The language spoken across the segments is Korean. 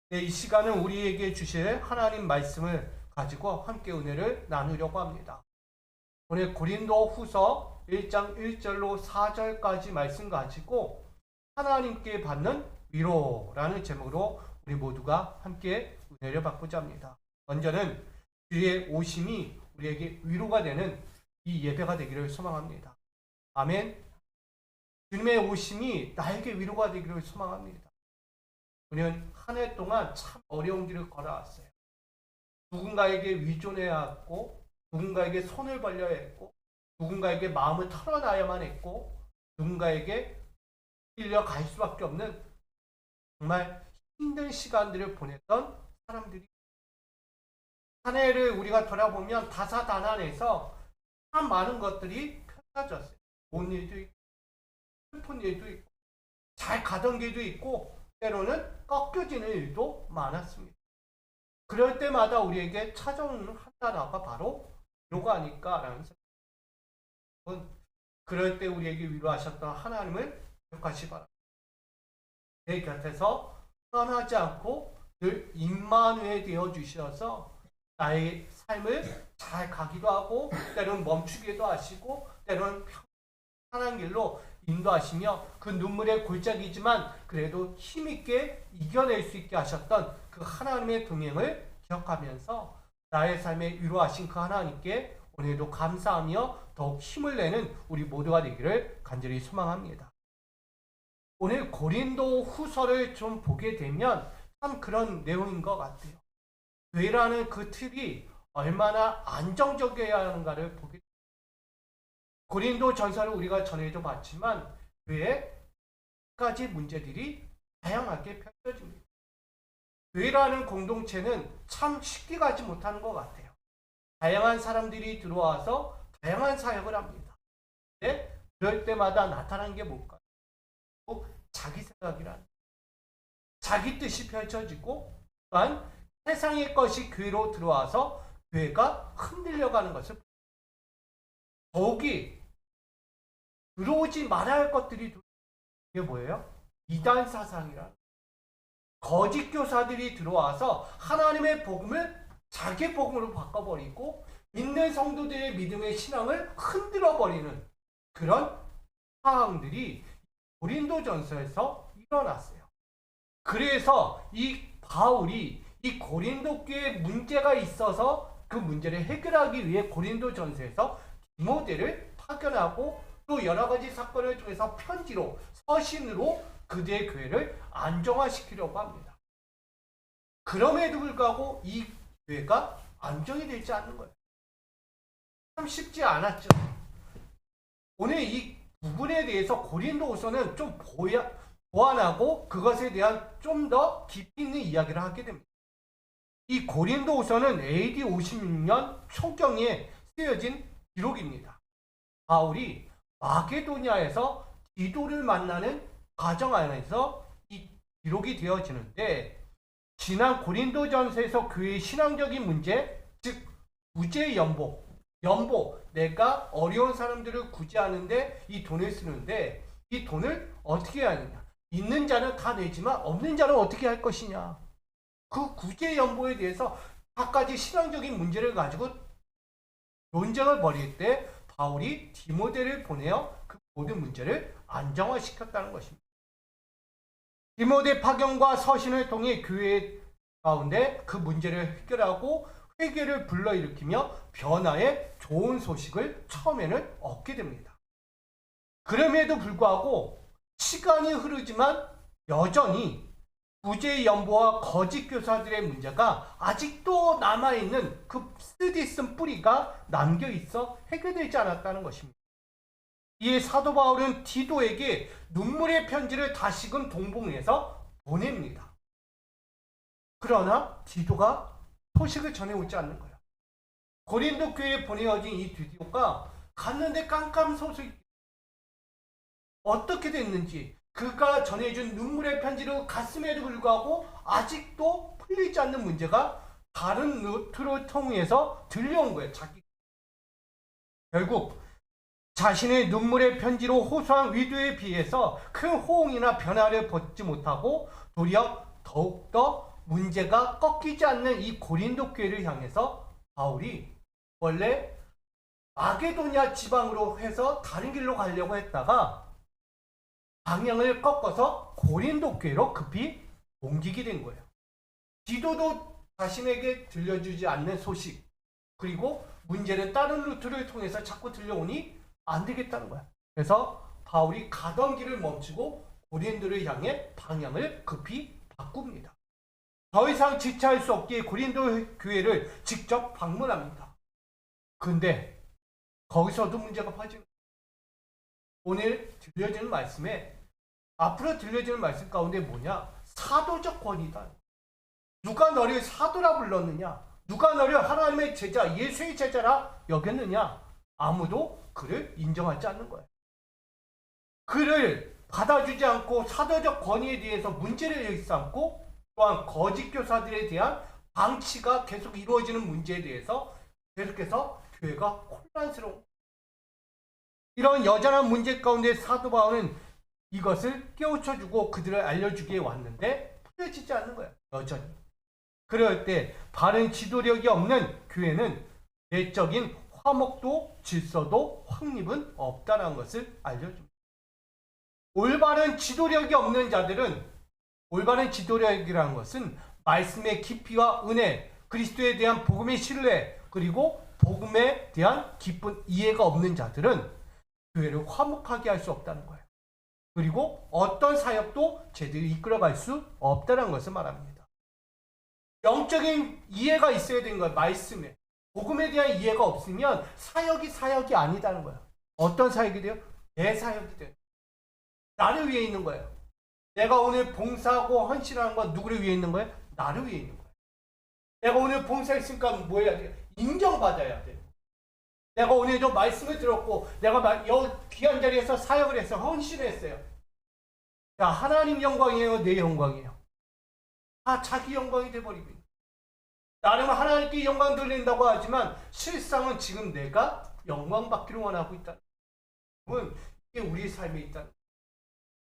네, 이 시간은 우리에게 주실 하나님 말씀을 가지고 함께 은혜를 나누려고 합니다. 오늘 고린도 후서 1장 1절로 4절까지 말씀 가지고 하나님께 받는 위로라는 제목으로 우리 모두가 함께 은혜를 받고자 합니다. 먼저는 주의 오심이 우리에게 위로가 되는 이 예배가 되기를 소망합니다. 아멘. 주님의 오심이 나에게 위로가 되기를 소망합니다. 우리는 한 해 동안 참 어려운 길을 걸어왔어요. 누군가에게 위존해야 했고, 누군가에게 손을 벌려야 했고, 누군가에게 마음을 털어놔야만 했고, 누군가에게 끌려 갈 수밖에 없는 정말 힘든 시간들을 보냈던 사람들이, 한 해를 우리가 돌아보면 다사다난해서 참 많은 것들이 펼쳐졌어요. 좋은 일도 있고, 슬픈 일도 있고, 잘 가던 길도 있고, 때로는 꺾여지는 일도 많았습니다. 그럴 때마다 우리에게 찾아오는 한 단어가 바로 위로가 아닐까라는 생각은, 그럴 때 우리에게 위로하셨던 하나님을 기억하시 바랍니다. 내 곁에서 떠나지 않고 늘 임마누엘 되어 주셔서 나의 삶을 잘 가기도 하고, 때로는 멈추기도 하시고, 때로는 편한 길로 인도하시며, 그 눈물의 골짜기지만 그래도 힘있게 이겨낼 수 있게 하셨던 그 하나님의 동행을 기억하면서 나의 삶에 위로하신 그 하나님께 오늘도 감사하며 더욱 힘을 내는 우리 모두가 되기를 간절히 소망합니다. 오늘 고린도 후서를 좀 보게 되면 참 그런 내용인 것 같아요. 교회라는 그 틀이 얼마나 안정적이어야 하는가를 보게 됩니다. 고린도 전서를 우리가 전에도 봤지만 교회에 가지 문제들이 다양하게 펼쳐집니다. 교회라는 공동체는 참 쉽게 가지 못하는 것 같아요. 다양한 사람들이 들어와서 다양한 사역을 합니다. 근데 그럴 때마다 나타난 게 뭘까요? 자기 생각이란, 자기 뜻이 펼쳐지고, 또한 세상의 것이 교회로 들어와서 교회가 흔들려가는 것을, 더욱이 들어오지 말아야 할 것들이, 이게 뭐예요? 이단 사상이라, 거짓 교사들이 들어와서 하나님의 복음을 자기 복음으로 바꿔버리고 믿는 성도들의 믿음의 신앙을 흔들어버리는 그런 상황들이 고린도전서에서 일어났어요. 그래서 이 바울이 이 고린도 교회에 문제가 있어서 그 문제를 해결하기 위해 고린도전서에서 디모데를 파견하고, 또 여러 가지 사건을 통해서 편지로, 서신으로 그들의 교회를 안정화시키려고 합니다. 그럼에도 불구하고 이 교회가 안정이 되지 않는 거예요. 참 쉽지 않았죠. 오늘 이 부분에 대해서 고린도후서는 좀 보완하고 그것에 대한 좀 더 깊이 있는 이야기를 하게 됩니다. 이 고린도후서는 AD 56년 초경에 쓰여진 기록입니다. 바울이 마게도냐에서 디도를 만나는 과정 안에서 이 기록이 되어지는데, 지난 고린도전서에서 교회의 신앙적인 문제, 즉 구제 연보, 내가 어려운 사람들을 구제하는데 이 돈을 쓰는데, 이 돈을 어떻게 하느냐, 있는 자는 다 내지만 없는 자는 어떻게 할 것이냐, 그 구제 연보에 대해서 각가지 신앙적인 문제를 가지고 논쟁을 벌일 때 바울이 디모데를 보내어 그 모든 문제를 안정화시켰다는 것입니다. 디모데 파견과 서신을 통해 교회 가운데 그 문제를 해결하고 회개를 불러일으키며 변화의 좋은 소식을 처음에는 얻게 됩니다. 그럼에도 불구하고 시간이 흐르지만 여전히 구제의 연보와 거짓 교사들의 문제가 아직도 남아있는 그 쓰디쓴 뿌리가 남겨있어 해결되지 않았다는 것입니다. 이에 사도 바울은 디도에게 눈물의 편지를 다시금 동봉해서 보냅니다. 그러나 디도가 소식을 전해오지 않는 거예요. 고린도 교회에 보내어진 이 디도가 갔는데 깜깜소식, 어떻게 됐는지, 그가 전해준 눈물의 편지를 갔음에도 불구하고 아직도 풀리지 않는 문제가 다른 루트를 통해서 들려온 거예요. 결국 자신의 눈물의 편지로 호소한 위도에 비해서 큰 호응이나 변화를 받지 못하고 도리어 더욱더 문제가 꺾이지 않는 이 고린도 교회를 향해서 바울이 원래 마게도냐 지방으로 해서 다른 길로 가려고 했다가 방향을 꺾어서 고린도 교회로 급히 옮기게 된 거예요. 디도도 자신에게 들려주지 않는 소식, 그리고 문제는 다른 루트를 통해서 자꾸 들려오니 안 되겠다는 거야. 그래서 바울이 가던 길을 멈추고 고린도를 향해 방향을 급히 바꿉니다. 더 이상 지체할 수 없기에 고린도 교회를 직접 방문합니다. 근데 거기서도 문제가 퍼지는 거예요. 오늘 들려지는 말씀에, 앞으로 들려지는 말씀 가운데 뭐냐? 사도적 권위다. 누가 너를 사도라 불렀느냐? 누가 너를 하나님의 제자, 예수의 제자라 여겼느냐? 아무도 그를 인정하지 않는 거예요. 그를 받아주지 않고 사도적 권위에 대해서 문제를 일삼고, 또한 거짓 교사들에 대한 방치가 계속 이루어지는 문제에 대해서 계속해서 교회가 혼란스러운, 이런 여전한 문제 가운데 사도 바울은 이것을 깨우쳐주고 그들을 알려주기에 왔는데 풀려지지 않는 거예요. 여전히. 그럴 때 바른 지도력이 없는 교회는 내적인 화목도 질서도 확립은 없다는 것을 알려줍니다. 올바른 지도력이 없는 자들은, 올바른 지도력이라는 것은 말씀의 깊이와 은혜, 그리스도에 대한 복음의 신뢰, 그리고 복음에 대한 깊은 이해가 없는 자들은 교회를 화목하게 할 수 없다는 거예요. 그리고 어떤 사역도 제대로 이끌어갈 수 없다는 것을 말합니다. 영적인 이해가 있어야 되는 거예요. 말씀에. 복음에 대한 이해가 없으면 사역이 아니다는 거예요. 어떤 사역이 돼요? 내 사역이 돼요. 나를 위해 있는 거예요. 내가 오늘 봉사하고 헌신하는 건 누구를 위해 있는 거예요? 나를 위해 있는 거예요. 내가 오늘 봉사했으니까 뭐 해야 돼요? 인정받아야 돼요. 내가 오늘 좀 말씀을 들었고, 내가 이 귀한 자리에서 사역을 해서 헌신을 했어요. 자, 하나님 영광이에요? 내 영광이에요? 자기 영광이 돼버리고 있는. 나름 하나님께 영광 돌린다고 하지만 실상은 지금 내가 영광 받기를 원하고 있다는 것은 이게 우리의 삶에 있다는 거예요.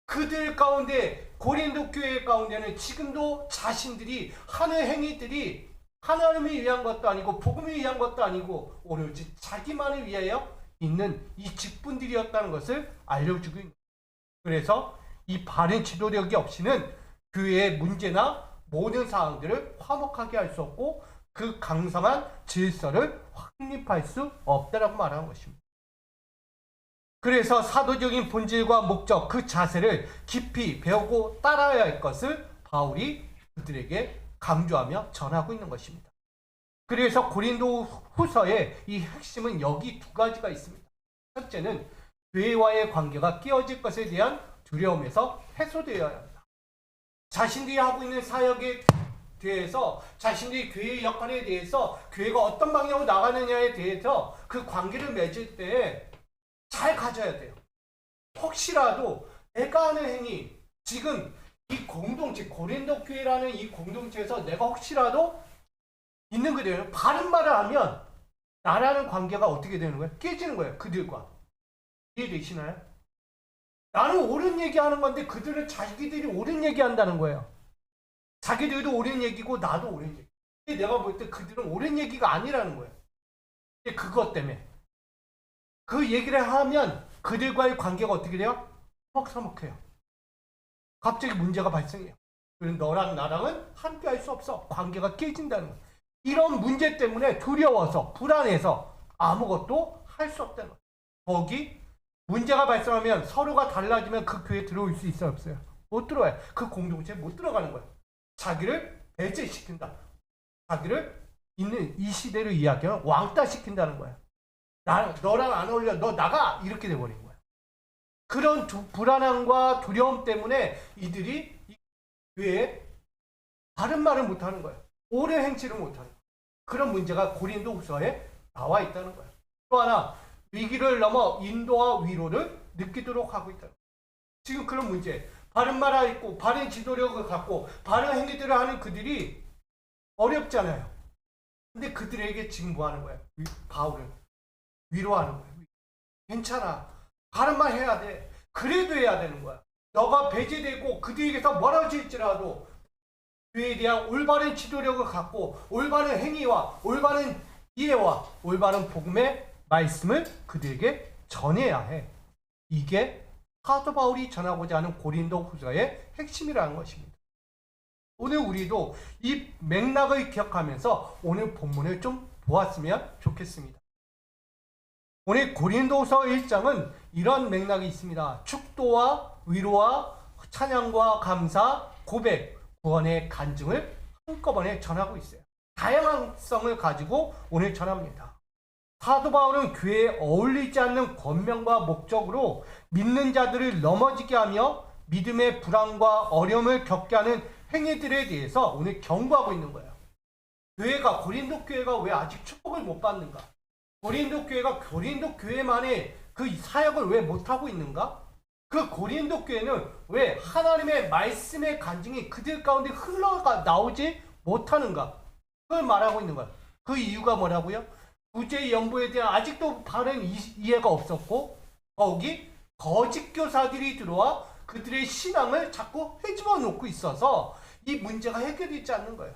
그들 가운데, 고린도 교회 가운데는 지금도 자신들이 하는 행위들이 하나님을 위한 것도 아니고 복음을 위한 것도 아니고 오로지 자기만을 위하여 있는 이 직분들이었다는 것을 알려주고 있는 거예요. 그래서 이 바른 지도력이 없이는 교회의 문제나 모든 사항들을 화목하게 할 수 없고 그 강성한 질서를 확립할 수 없다라고 말하는 것입니다. 그래서 사도적인 본질과 목적, 그 자세를 깊이 배우고 따라야 할 것을 바울이 그들에게 강조하며 전하고 있는 것입니다. 그래서 고린도 후서의 이 핵심은 여기 두 가지가 있습니다. 첫째는 교회와의 관계가 깨어질 것에 대한 두려움에서 해소되어야 합니다. 자신들이 하고 있는 사역에 대해서, 자신들이 교회의 역할에 대해서, 교회가 어떤 방향으로 나가느냐에 대해서 그 관계를 맺을 때 잘 가져야 돼요. 혹시라도 내가 하는 행위, 지금 이 공동체, 고린도 교회라는 이 공동체에서 내가 혹시라도 있는 그대로 바른 말을 하면 나라는 관계가 어떻게 되는 거예요? 깨지는 거예요. 그들과. 이해되시나요? 나는 옳은 얘기하는 건데 그들은 자기들이 옳은 얘기한다는 거예요. 자기들도 옳은 얘기고 나도 옳은 얘기. 근데 내가 볼 때 그들은 옳은 얘기가 아니라는 거예요. 근데 그것 때문에 그 얘기를 하면 그들과의 관계가 어떻게 돼요? 서먹서먹해요. 갑자기 문제가 발생해요. 그럼 너랑 나랑은 함께 할 수 없어. 관계가 깨진다는 거예요. 이런 문제 때문에 두려워서, 불안해서 아무것도 할 수 없다는 거예요. 거기 문제가 발생하면 서로가 달라지면 그 교회에 들어올 수 있어요, 없어요? 못 들어와요. 그 공동체에 못 들어가는 거예요. 자기를 배제시킨다. 자기를 있는 이 시대를 이야기하면 왕따시킨다는 거예요. 너랑 안 어울려, 너 나가! 이렇게 돼버린 거예요. 그런 불안함과 두려움 때문에 이들이 이 교회에 바른 말을 못하는 거예요. 옳은 행치를 못하는 거예요. 그런 문제가 고린도 후서에 나와 있다는 거예요. 또 하나, 위기를 넘어 인도와 위로를 느끼도록 하고 있다는 거예요. 지금 그런 문제, 바른 말을 있고 바른 지도력을 갖고 바른 행위들을 하는 그들이 어렵잖아요. 근데 그들에게 지금 뭐 하는 거예요? 바울은 위로하는 거예요. 괜찮아. 바른 말 해야 돼. 그래도 해야 되는 거야. 너가 배제되고 그들에게서 멀어질지라도 교회에 대한 올바른 지도력을 갖고 올바른 행위와 올바른 이해와 올바른 복음의 말씀을 그들에게 전해야 해. 이게 사도 바울이 전하고자 하는 고린도 후서의 핵심이라는 것입니다. 오늘 우리도 이 맥락을 기억하면서 오늘 본문을 좀 보았으면 좋겠습니다. 오늘 고린도서 1장은 이런 맥락이 있습니다. 축도와 위로와 찬양과 감사, 고백, 구원의 간증을 한꺼번에 전하고 있어요. 다양성을 가지고 오늘 전합니다. 사도 바울은 교회에 어울리지 않는 권명과 목적으로 믿는 자들을 넘어지게 하며 믿음의 불안과 어려움을 겪게 하는 행위들에 대해서 오늘 경고하고 있는 거예요. 교회가, 고린도 교회가 왜 아직 축복을 못 받는가? 고린도 교회가 고린도 교회만의 그 사역을 왜 못하고 있는가? 그 고린도 교회는 왜 하나님의 말씀의 간증이 그들 가운데 흘러가 나오지 못하는가? 그걸 말하고 있는 거예요. 그 이유가 뭐라고요? 구제 연보에 대한 아직도 바른 이해가 없었고, 거기 거짓 교사들이 들어와 그들의 신앙을 자꾸 헤집어 놓고 있어서 이 문제가 해결되지 않는 거예요.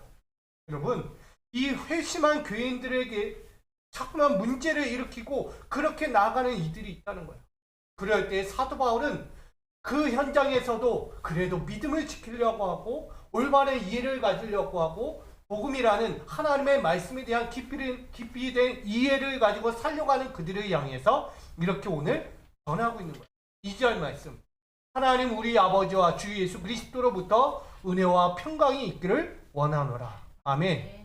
여러분, 이 회심한 교인들에게 자꾸만 문제를 일으키고 그렇게 나아가는 이들이 있다는 거예요. 그럴 때 사도 바울은 그 현장에서도 그래도 믿음을 지키려고 하고 올바른 이해를 가지려고 하고 복음이라는 하나님의 말씀에 대한 깊이 된 이해를 가지고 살려가는 그들을 향해서 이렇게 오늘 전하고 있는 거예요. 2절 말씀. 하나님 우리 아버지와 주 예수 그리스도로부터 은혜와 평강이 있기를 원하노라. 아멘.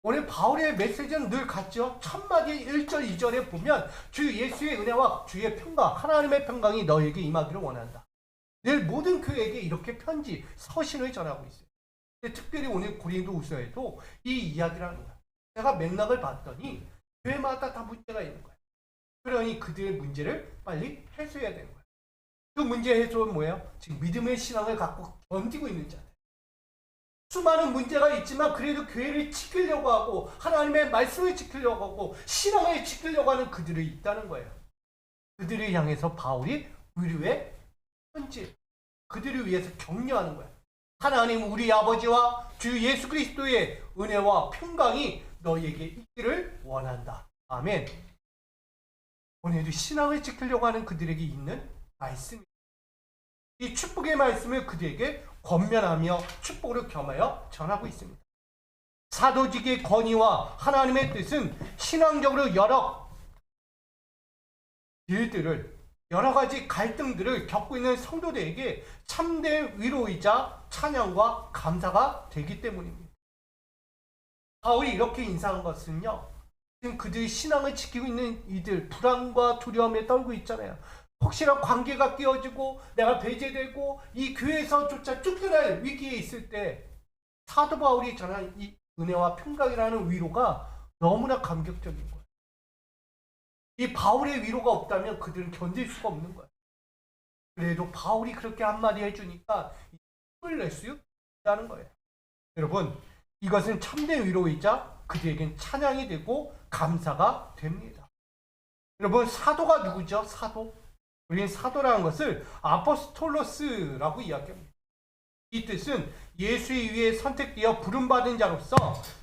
오늘 바울의 메시지는 늘 같죠. 첫 마디 1절 2절에 보면 주 예수의 은혜와 주의 평강, 하나님의 평강이 너에게 임하기를 원한다. 늘 모든 교회에게 이렇게 편지, 서신을 전하고 있어요. 특별히 오늘 고린도후서에도 이 이야기를 하는 거예요. 제가 맥락을 봤더니 교회마다 다 문제가 있는 거예요. 그러니 그들의 문제를 빨리 해소해야 되는 거예요. 그 문제 해소는 뭐예요? 지금 믿음의 신앙을 갖고 견디고 있는 자들. 수많은 문제가 있지만 그래도 교회를 지키려고 하고 하나님의 말씀을 지키려고 하고 신앙을 지키려고 하는 그들이 있다는 거예요. 그들을 향해서 바울이 위로의 편지, 그들을 위해서 격려하는 거예요. 하나님 우리 아버지와 주 예수 그리스도의 은혜와 평강이 너에게 있기를 원한다. 아멘. 오늘도 신앙을 지키려고 하는 그들에게 있는 말씀입니다. 이 축복의 말씀을 그들에게 권면하며 축복으로 겸하여 전하고 있습니다. 사도직의 권위와 하나님의 뜻은 신앙적으로 여러 일들을, 여러 가지 갈등들을 겪고 있는 성도들에게 참된 위로이자 찬양과 감사가 되기 때문입니다. 바울이 이렇게 인상한 것은요, 지금 그들이 신앙을 지키고 있는 이들 불안과 두려움에 떨고 있잖아요. 혹시나 관계가 깨어지고 내가 배제되고 이 교회에서조차 쫓겨날 위기에 있을 때 사도 바울이 전한 이 은혜와 평강이라는 위로가 너무나 감격적인 거예요. 이 바울의 위로가 없다면 그들은 견딜 수가 없는 거예요. 그래도 바울이 그렇게 한마디 해주니까 힘을 낼 수 있다는 거예요. 여러분, 이것은 참된 위로이자 그들에겐 찬양이 되고 감사가 됩니다. 여러분, 사도가 누구죠? 사도. 우리는 사도라는 것을 아포스톨로스라고 이야기합니다. 이 뜻은 예수에 의해 선택되어 부름받은 자로서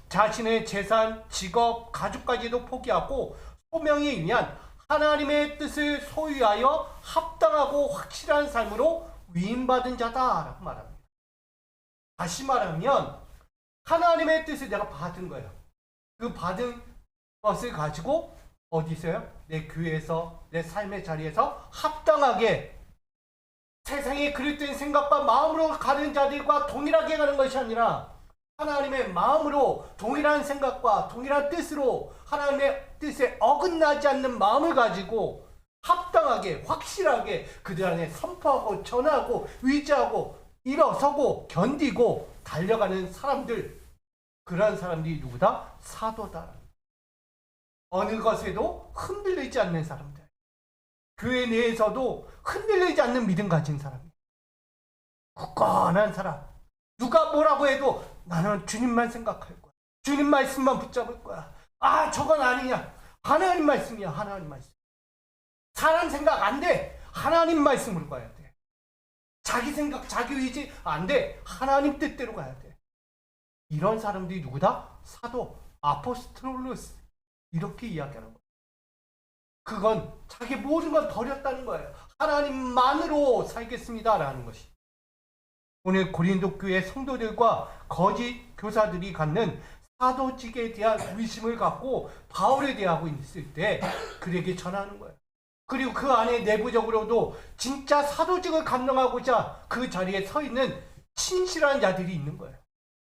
자신의 재산, 직업, 가족까지도 포기하고 소명에 위한 하나님의 뜻을 소유하여 합당하고 확실한 삶으로 위임받은 자다라고 말합니다. 다시 말하면 하나님의 뜻을 내가 받은 거예요. 그 받은 것을 가지고 어디서요? 내 교회에서, 내 삶의 자리에서 합당하게 세상에 그릇된 생각과 마음으로 가는 자들과 동일하게 가는 것이 아니라 하나님의 마음으로 동일한 생각과 동일한 뜻으로 하나님의 뜻에 어긋나지 않는 마음을 가지고 합당하게, 확실하게 그들 안에 선포하고 전하고 의지하고 일어서고 견디고 달려가는 사람들, 그런 사람들이 누구다? 사도다. 어느 것에도 흔들리지 않는 사람들, 교회 내에서도 흔들리지 않는 믿음 가진 사람, 굳건한 사람. 누가 뭐라고 해도 나는 주님만 생각할 거야, 주님 말씀만 붙잡을 거야. 아, 저건 아니냐, 하나님 말씀이야. 하나님 말씀. 사람 생각 안 돼. 하나님 말씀으로 가야 돼. 자기 생각, 자기 의지 안 돼. 하나님 뜻대로 가야 돼. 이런 사람들이 누구다? 사도, 아포스톨로스. 이렇게 이야기하는 거예요. 그건 자기 모든 걸 버렸다는 거예요. 하나님만으로 살겠습니다라는 것이. 오늘 고린도 교회 성도들과 거짓 교사들이 갖는 사도직에 대한 의심을 갖고 바울에 대하고 있을 때 그에게 전하는 거예요. 그리고 그 안에 내부적으로도 진짜 사도직을 감당하고자 그 자리에 서 있는 신실한 자들이 있는 거예요.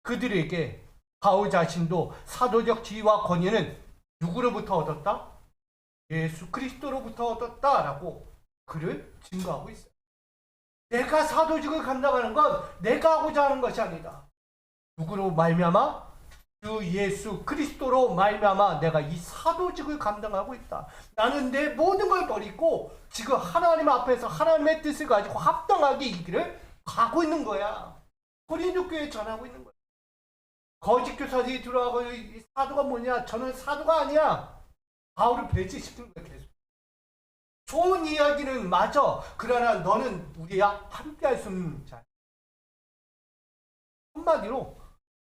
그들에게 바울 자신도 사도적 지위와 권위는 누구로부터 얻었다? 예수 그리스도로부터 얻었다라고 그를 증거하고 있어요. 내가 사도직을 감당하는 건 내가 하고자 하는 것이 아니다. 누구로 말미암아? 주 예수 그리스도로 말미암아 내가 이 사도직을 감당하고 있다. 나는 내 모든 걸 버리고 지금 하나님 앞에서 하나님의 뜻을 가지고 합당하게 이 길을 가고 있는 거야. 고린도 교회에 전하고 있는 거야. 거짓 교사들이 들어가고 이 사도가 뭐냐? 저는 사도가 아니야. 바울을 배제시키는 거야. 계속. 좋은 이야기는 맞아. 그러나 너는 우리야 함께 할 수 없는 자. 한마디로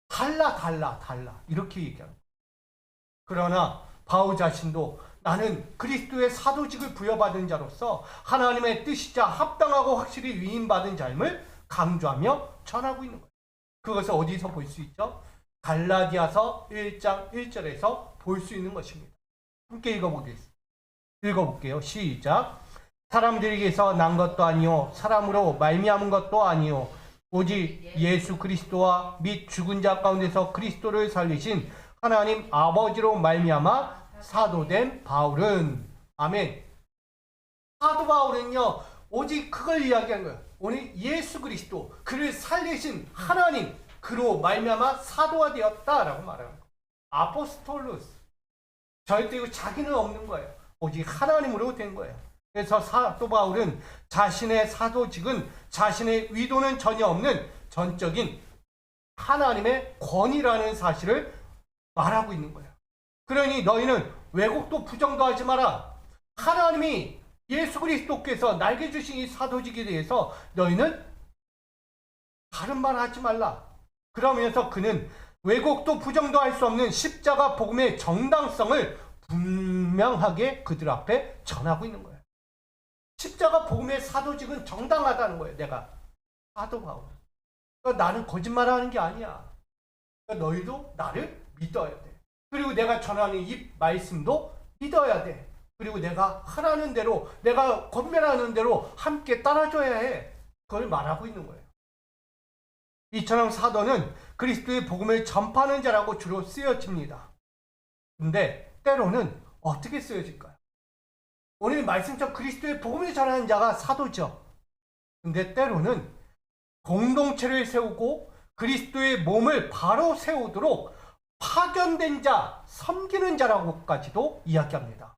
달라 이렇게 얘기합니다. 그러나 바울 자신도 나는 그리스도의 사도직을 부여받은 자로서 하나님의 뜻이자 합당하고 확실히 위임받은 삶을 강조하며 전하고 있는 거예요. 그것을 어디서 볼 수 있죠? 갈라디아서 1장 1절에서 볼 수 있는 것입니다. 함께 읽어볼게요. 시작. 사람들에게서 난 것도 아니요 사람으로 말미암은 것도 아니요 오직 예수 그리스도와 및 죽은 자 가운데서 그리스도를 살리신 하나님 아버지로 말미암아 사도된 바울은. 아멘. 사도 바울은요 오직 그걸 이야기한 거예요. 오늘 예수 그리스도 그를 살리신 하나님 그로 말미암아 사도가 되었다라고 말하는 거예요. 아포스톨로스. 절대 자기는 없는 거예요. 오직 하나님으로 된 거예요. 그래서 사도 바울은 자신의 사도직은 자신의 의도는 전혀 없는 전적인 하나님의 권위라는 사실을 말하고 있는 거예요. 그러니 너희는 왜곡도 부정도 하지 마라. 하나님이 예수 그리스도께서 날개 주신 이 사도직에 대해서 너희는 다른 말 하지 말라. 그러면서 그는 왜곡도 부정도 할 수 없는 십자가 복음의 정당성을 분명하게 그들 앞에 전하고 있는 거예요. 십자가 복음의 사도직은 정당하다는 거예요. 내가 사도 바울. 그러니까 나는 거짓말하는 게 아니야. 그러니까 너희도 나를 믿어야 돼. 그리고 내가 전하는 이 말씀도 믿어야 돼. 그리고 내가 하라는 대로, 내가 권면하는 대로 함께 따라줘야 해. 그걸 말하고 있는 거예요. 이처럼 사도는 그리스도의 복음을 전파하는 자라고 주로 쓰여집니다. 근데 때로는 어떻게 쓰여질까요? 오늘 말씀처럼 그리스도의 복음을 전하는 자가 사도죠. 근데 때로는 공동체를 세우고 그리스도의 몸을 바로 세우도록 파견된 자, 섬기는 자라고까지도 이야기합니다.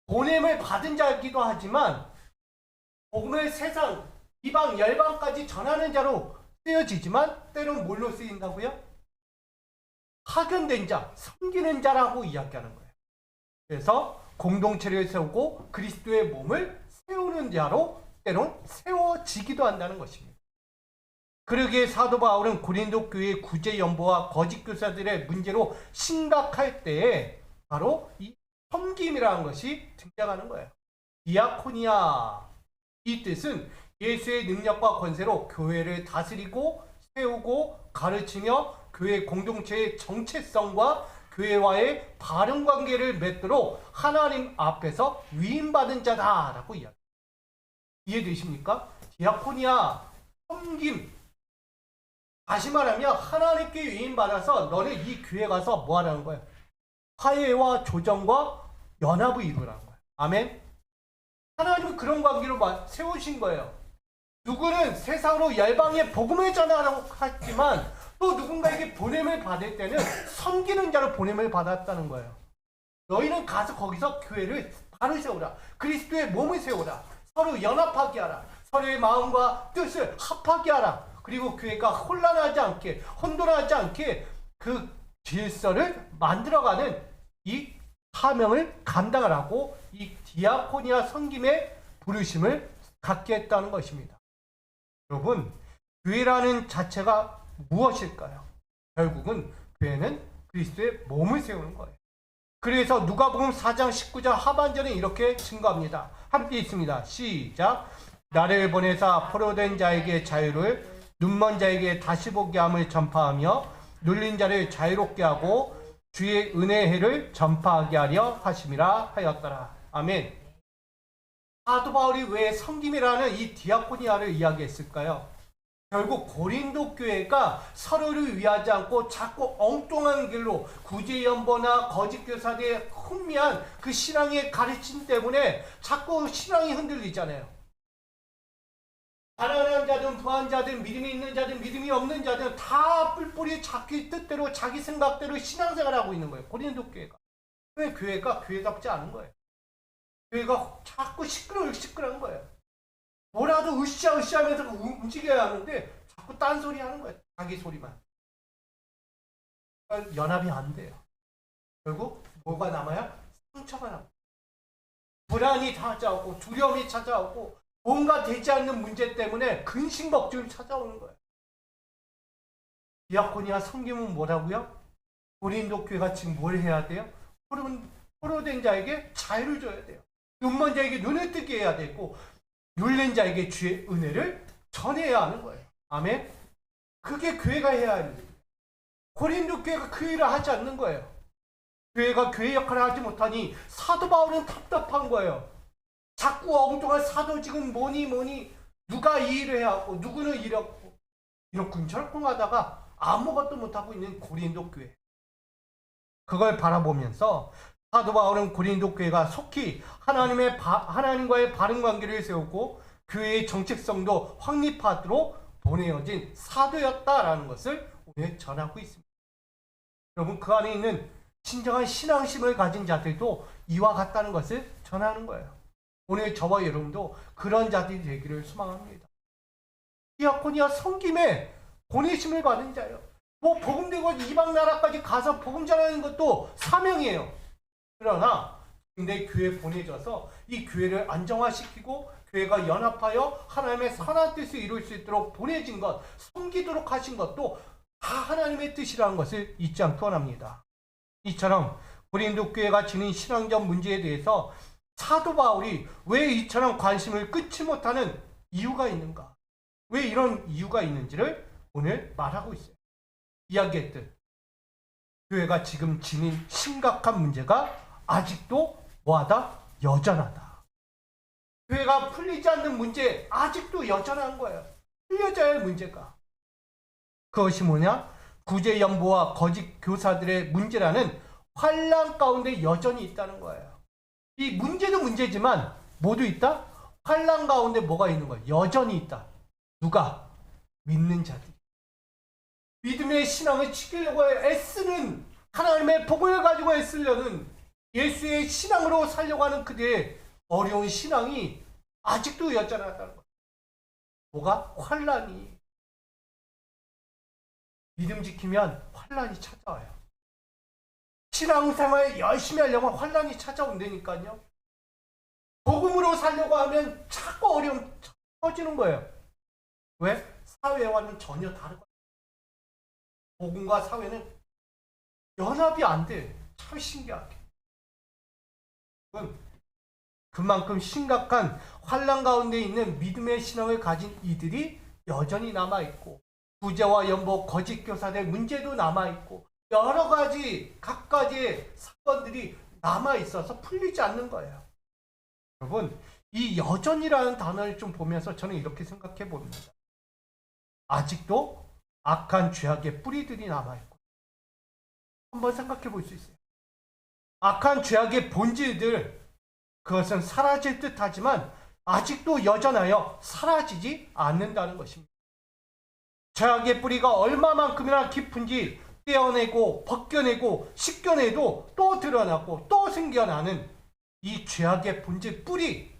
보냄을 받은 자이기도 하지만 복음을 세상, 이방, 열방까지 전하는 자로 쓰여지지만 때로는 뭘로 쓰인다고요? 파견된 자, 섬기는 자라고 이야기하는 거예요. 그래서 공동체를 세우고 그리스도의 몸을 세우는 자로 때론 세워지기도 한다는 것입니다. 그러기에 사도 바울은 고린도 교회의 구제 연보와 거짓 교사들의 문제로 심각할 때에 바로 이 섬김이라는 것이 등장하는 거예요. 디아코니아. 이 뜻은 예수의 능력과 권세로 교회를 다스리고 세우고 가르치며 교회 공동체의 정체성과 교회와의 바른 관계를 맺도록 하나님 앞에서 위임받은 자다라고 이야기합니다. 이해되십니까? 디아코니아, 섬김. 다시 말하면 하나님께 위임받아서 너는 이 교회 가서 뭐 하라는 거예요? 화해와 조정과 연합을 이루라는 거예요. 아멘. 하나님은 그런 관계로 세우신 거예요. 누구는 세상으로 열방의 복음을 전하라고 했지만 또 누군가에게 보냄을 받을 때는 섬기는 자로 보냄을 받았다는 거예요. 너희는 가서 거기서 교회를 바로 세우라. 그리스도의 몸을 세우라. 서로 연합하게 하라. 서로의 마음과 뜻을 합하게 하라. 그리고 교회가 혼란하지 않게, 혼돈하지 않게 그 질서를 만들어가는 이 사명을 감당하라고 이 디아코니아 섬김의 부르심을 갖게 했다는 것입니다. 여러분, 교회라는 자체가 무엇일까요? 결국은 교회는 그리스도의 몸을 세우는 거예요. 그래서 누가복음 4장 19절 하반절에 이렇게 증거합니다. 함께 있습니다. 시작. 나를 보내사 포로된 자에게 자유를, 눈먼 자에게 다시 보게 함을 전파하며 눌린 자를 자유롭게 하고 주의 은혜의 해를 전파하게 하려 하심이라 하였더라. 아멘. 사도 바울이 왜 섬김이라는 이 디아코니아를 이야기했을까요? 결국 고린도 교회가 서로를 위하지 않고 자꾸 엉뚱한 길로 구제연보나 거짓 교사들의 혼미한 그 신앙의 가르침 때문에 자꾸 신앙이 흔들리잖아요. 가난한 자든 부한 자든 믿음이 있는 자든 믿음이 없는 자든 다 뿔뿔이 자기 뜻대로 자기 생각대로 신앙생활하고 있는 거예요. 고린도 교회가. 왜 교회가 교회답지 않은 거예요. 교회가 자꾸 시끄러운 거예요. 뭐라도 으쌰으쌰하면서 움직여야 하는데 자꾸 딴소리 하는 거예요. 자기 소리만. 그러니까 연합이 안 돼요. 결국 뭐가 남아요? 상처가 남아요. 불안이 찾아오고 두려움이 찾아오고 뭔가 되지 않는 문제 때문에 근심걱정이 찾아오는 거예요. 디아코니아 섬김은 뭐라고요? 고린도 교회가 지금 뭘 해야 돼요? 포로된 자에게 자유를 줘야 돼요. 눈먼 자에게 눈을 뜨게 해야 되고 눌린 자에게 주의 은혜를 전해야 하는 거예요. 아멘. 그게 교회가 해야 하는 거예요. 고린도 교회가 그 일을 하지 않는 거예요. 교회가 교회 역할을 하지 못하니 사도 바울은 답답한 거예요. 자꾸 엉뚱한 사도 지금 뭐니 누가 이 일을 해야 하고 누구는 이렇군 하다가 아무것도 못하고 있는 고린도 교회. 그걸 바라보면서 사도 바울은 고린도 교회가 속히 하나님과의 바른 관계를 세우고 교회의 정체성도 확립하도록 보내어진 사도였다라는 것을 오늘 전하고 있습니다. 여러분, 그 안에 있는 진정한 신앙심을 가진 자들도 이와 같다는 것을 전하는 거예요. 오늘 저와 여러분도 그런 자들이 되기를 소망합니다. 디아코니아 섬김에 보내심을 받은 자예요. 복음 되고 이방 나라까지 가서 복음 전하는 것도 사명이에요. 그러나 근데 교회에 보내져서 이 교회를 안정화시키고 교회가 연합하여 하나님의 선한 뜻을 이룰 수 있도록 보내진 것, 섬기도록 하신 것도 다 하나님의 뜻이라는 것을 잊지 않기 원합니다. 이처럼 고린도 교회가 지닌 신앙적 문제에 대해서 사도 바울이 왜 이처럼 관심을 끊지 못하는 이유가 있는가? 왜 이런 이유가 있는지를 오늘 말하고 있어요. 이야기했듯 교회가 지금 지닌 심각한 문제가 아직도 뭐하다? 여전하다. 교회가 풀리지 않는 문제 아직도 여전한 거예요. 풀려져야 할 문제가. 그것이 뭐냐? 구제연보와 거짓 교사들의 문제라는 환난 가운데 여전히 있다는 거예요. 이 문제도 문제지만 모두 있다? 환난 가운데 뭐가 있는 거예요? 여전히 있다. 누가? 믿는 자들. 믿음의 신앙을 지키려고 애쓰는, 하나님의 복을 가지고 애쓰려는, 예수의 신앙으로 살려고 하는 그들의 어려운 신앙이 아직도 여전하다는 거예요. 뭐가? 환난이. 믿음 지키면 환난이 찾아와요. 신앙생활 열심히 하려면 환난이 찾아온다니까요. 복음으로 살려고 하면 자꾸 어려움 터지는 거예요. 왜? 사회와는 전혀 다르거든요. 복음과 사회는 연합이 안 돼. 참 신기하게. 그만큼 심각한 환난 가운데 있는 믿음의 신앙을 가진 이들이 여전히 남아있고, 구제와 연보, 거짓 교사들 문제도 남아있고, 여러 가지 각가지의 사건들이 남아있어서 풀리지 않는 거예요. 여러분, 이 여전이라는 단어를 좀 보면서 저는 이렇게 생각해 봅니다. 아직도 악한 죄악의 뿌리들이 남아있고, 한번 생각해 볼 수 있어요. 악한 죄악의 본질들, 그것은 사라질 듯 하지만 아직도 여전하여 사라지지 않는다는 것입니다. 죄악의 뿌리가 얼마만큼이나 깊은지 떼어내고 벗겨내고 씻겨내도 또 드러나고 또 생겨나는 이 죄악의 본질 뿌리,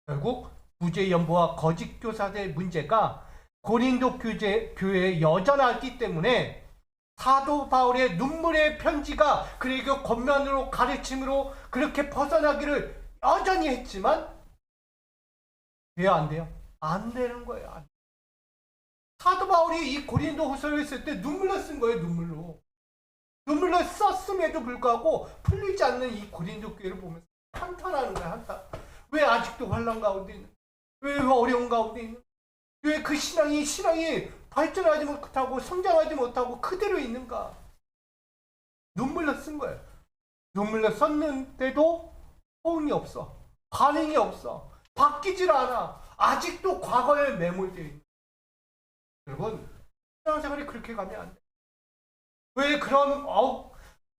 결국 구제연보와 거짓 교사들의 문제가 고린도 교회에 여전하기 때문에 사도 바울의 눈물의 편지가 그리고 겉면으로 가르침으로 그렇게 벗어나기를 여전히 했지만 돼요, 안 돼요? 안 되는 거예요. 사도 바울이 이 고린도 후서를 쓸 때 눈물로 쓴 거예요. 눈물로 썼음에도 불구하고 풀리지 않는 이 고린도 교회를 보면서 한탄하는 거야. 한탄. 왜 아직도 환난 가운데 있는, 왜 어려운 가운데 있는, 왜 그 신앙이 발전하지 못하고 성장하지 못하고 그대로 있는가. 눈물로 쓴 거예요. 눈물로 썼는데도 호응이 없어. 반응이 없어. 바뀌질 않아. 아직도 과거에 매몰되어 있는. 여러분, 신앙생활이 그렇게 가면 안 돼. 왜 그런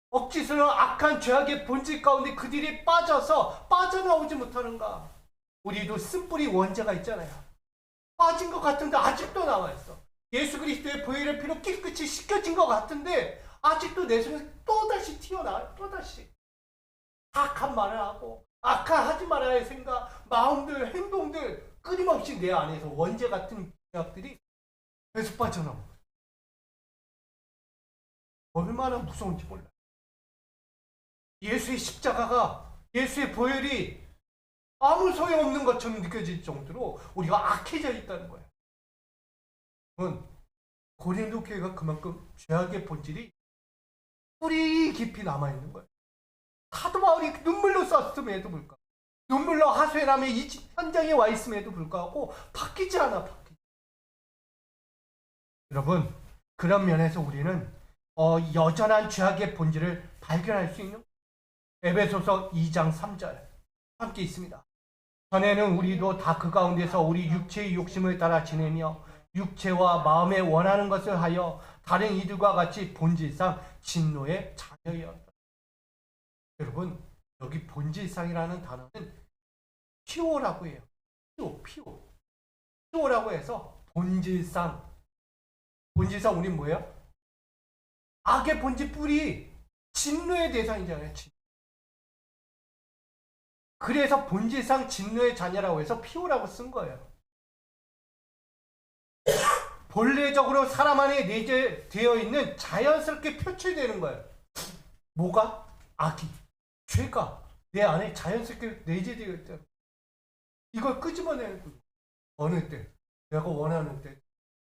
억지스러운 악한 죄악의 본질 가운데 그들이 빠져서 빠져나오지 못하는가? 우리도 쓴뿌리 원죄가 있잖아요. 빠진 것 같은데 아직도 남아있어. 예수 그리스도의 보혈의 피로 깨끗이 씻겨진 것 같은데 아직도 내 속에서 또다시 튀어나와. 또다시 악한 말을 하고 악한 하지 말아야 할 생각, 마음들, 행동들 끊임없이 내 안에서 원죄 같은 죄악들이 계속 빠져나오고 얼마나 무서운지 몰라요. 예수의 십자가가, 예수의 보혈이 아무 소용없는 것처럼 느껴질 정도로 우리가 악해져 있다는 거예요. 그건 고린도 교회가 그만큼 죄악의 본질이 뿌리 깊이 남아있는 거예요. 사도 바울이 눈물로 썼음에도 불구하고, 눈물로 하소연함의 이 현장에 와 있음에도 불구하고 바뀌지 않아. 여러분, 그런 면에서 우리는 여전한 죄악의 본질을 발견할 수 있는 에베소서 2장 3절 함께 있습니다. 전에는 우리도 다 그 가운데서 우리 육체의 욕심을 따라 지내며 육체와 마음에 원하는 것을 하여 다른 이들과 같이 본질상 진노의 자녀였다. 여러분, 여기 본질상이라는 단어는 피오라고 해요. 피오라고 해서 본질상 우린 뭐예요? 악의 본질 뿌리, 진노의 대상이잖아요. 그래서 본질상 진노의 자녀라고 해서 피오라고 쓴 거예요. 본래적으로 사람 안에 내재되어 있는 자연스럽게 표출되는 거예요. 뭐가? 악이, 죄가 내 안에 자연스럽게 내재되어 있잖아. 이걸 끄집어내는 거예요. 어느 때, 내가 원하는 때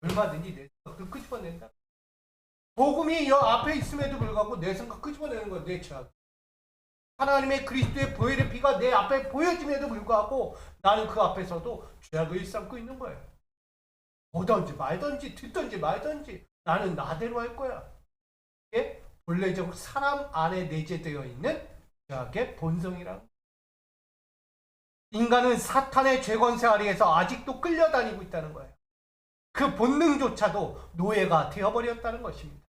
얼마든지 내 생각을 끄집어낸다. 복음이 여 앞에 있음에도 불구하고 내 생각 끄집어내는 거예요. 내 죄악. 하나님의 그리스도의 보혈의 피가 내 앞에 보여짐에도 불구하고 나는 그 앞에서도 죄악을 일삼고 있는 거예요. 보든지 말든지 듣든지 말든지 나는 나대로 할 거야. 이게 본래적으로 사람 안에 내재되어 있는 죄악의 본성이라는. 인간은 사탄의 죄권세 아래에서 아직도 끌려다니고 있다는 거예요. 그 본능조차도 노예가 되어버렸다는 것입니다.